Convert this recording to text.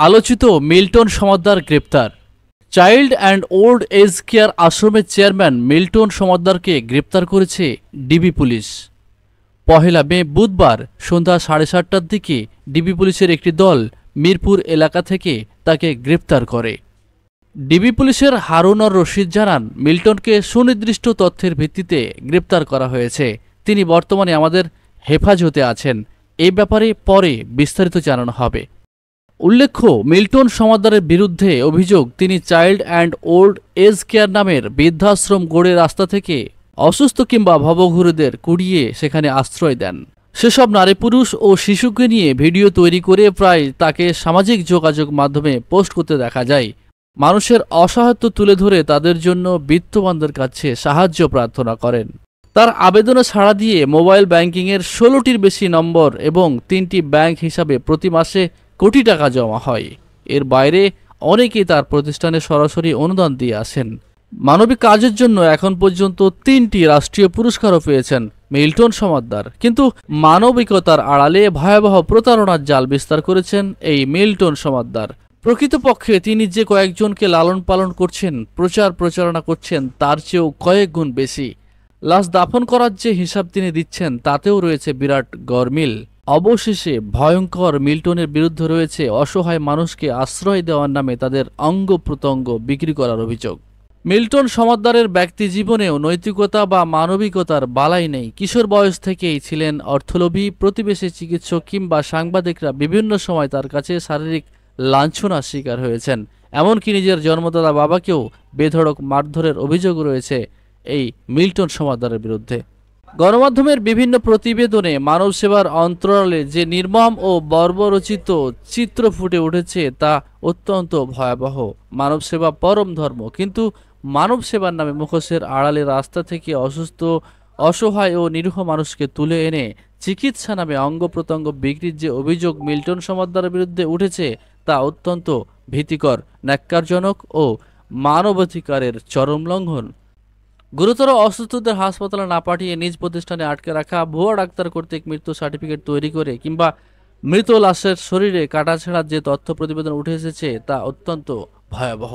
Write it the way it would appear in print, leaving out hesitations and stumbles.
আলোচিত মিল্টন সমাদ্দার গ্রেপ্তার। Child and old age care আশ্রমের চেয়ারম্যান মিল্টন সমাদ্দারকে গ্রেপ্তার করেছে ডিবি পুলিশ। 1 মে বুধবার সন্ধ্যা 7:30টার দিকে ডিবি পুলিশের একটি দল মিরপুর এলাকা থেকে তাকে গ্রেপ্তার করে। ডিবি পুলিশের হারুনর রশিদ জানান, মিল্টনকে সুনির্দিষ্ট তথ্যের ভিত্তিতে গ্রেপ্তার করা হয়েছে। তিনি বর্তমানে আমাদের হেফাজতে আছেন। এই ব্যাপারে পরে বিস্তারিত জানানো হবে। উল্লেখ্য, মিল্টন সমাদ্দারের বিরুদ্ধে অভিযোগ তিনি child and old age care নামের বৃদ্ধাশ্রম গড়ে রাস্তা থেকে অসুস্থ কিংবা ভবঘুরেদের কুড়িয়ে সেখানে আশ্রয় দেন। সেসব নারী পুরুষ ও শিশুকে নিয়ে ভিডিও তৈরি করে প্রায় তাকে সামাজিক যোগাযোগ মাধ্যমে পোস্ট করতে দেখা যায়। মানুষের অসহায়ত্ব তুলে ধরে তাদের জন্য বিত্তবানদের কাছে সাহায্য প্রার্থনা করেন। তার আবেদনে সাড়া দিয়ে মোবাইল ব্যাংকিংয়ের 16টির বেশি নম্বর এবং 3টি ব্যাংক হিসাবে প্রতি মাসে কোটি টাকা জমা হয়। এর বাইরে অনেকেই তার প্রতিষ্ঠানে সরাসরি অনুদান দিয়ে আসেন। মানবিক কাজের জন্য এখন পর্যন্ত 3টি রাষ্ট্রীয় পুরস্কারও পেয়েছেন মিল্টন সমাদ্দার। কিন্তু মানবিকতার আড়ালে ভয়াবহ প্রতারণার জাল বিস্তার করেছেন এই মিল্টন সমাদ্দার। প্রকৃতপক্ষে তিনি যে কয়েকজনকে লালন পালন করছেন, প্রচারণা করছেন, তার চেয়েও কয়েক গুণ বেশি। লাশ দাফন করার যে হিসাব তিনি দিচ্ছেন তাতেও রয়েছে বিরাট গরমিল। অবশেষে ভয়ঙ্কর মিল্টনের বিরুদ্ধে রয়েছে অসহায় মানুষকে আশ্রয় দেওয়ার নামে তাদের অঙ্গ প্রত্যঙ্গ বিক্রি করার অভিযোগ। মিল্টন সমাদ্দারের ব্যক্তি জীবনেও নৈতিকতা বা মানবিকতার বালাই নেই। কিশোর বয়স থেকেই ছিলেন অর্থলোভী। প্রতিবেশী চিকিৎসক কিংবা সাংবাদিকরা বিভিন্ন সময় তার কাছে শারীরিক লাঞ্ছনার শিকার হয়েছেন। এমনকি নিজের জন্মদাতা বাবাকেও বেধড়ক মারধরের অভিযোগ রয়েছে এই মিল্টন সমাদ্দারের বিরুদ্ধে। গণমাধ্যমের বিভিন্ন প্রতিবেদনে মানব সেবার অন্তরালে যে নির্মম ও বর্বরচিত চিত্র ফুটে উঠেছে তা অত্যন্ত ভয়াবহ। মানব সেবা পরম ধর্ম, কিন্তু মানব সেবার নামে মুখোশের আড়ালে রাস্তা থেকে অসুস্থ, অসহায় ও নিরীহ মানুষকে তুলে এনে চিকিৎসা নামে অঙ্গ প্রত্যঙ্গ বিক্রির যে অভিযোগ মিল্টন সমাদ্দারের বিরুদ্ধে উঠেছে তা অত্যন্ত ভীতিকর, ন্যাক্কারজনক ও মানবাধিকারের চরম লঙ্ঘন। গুরুতর অসুস্থদের হাসপাতালে না পাঠিয়ে নিজ প্রতিষ্ঠানে আটকে রাখা, ভুয়া ডাক্তার কর্তৃক মৃত্যু সার্টিফিকেট তৈরি করে কিংবা মৃত লাশের শরীরে কাটাছেঁড়ার যে তথ্য প্রতিবেদন উঠে এসেছে তা অত্যন্ত ভয়াবহ।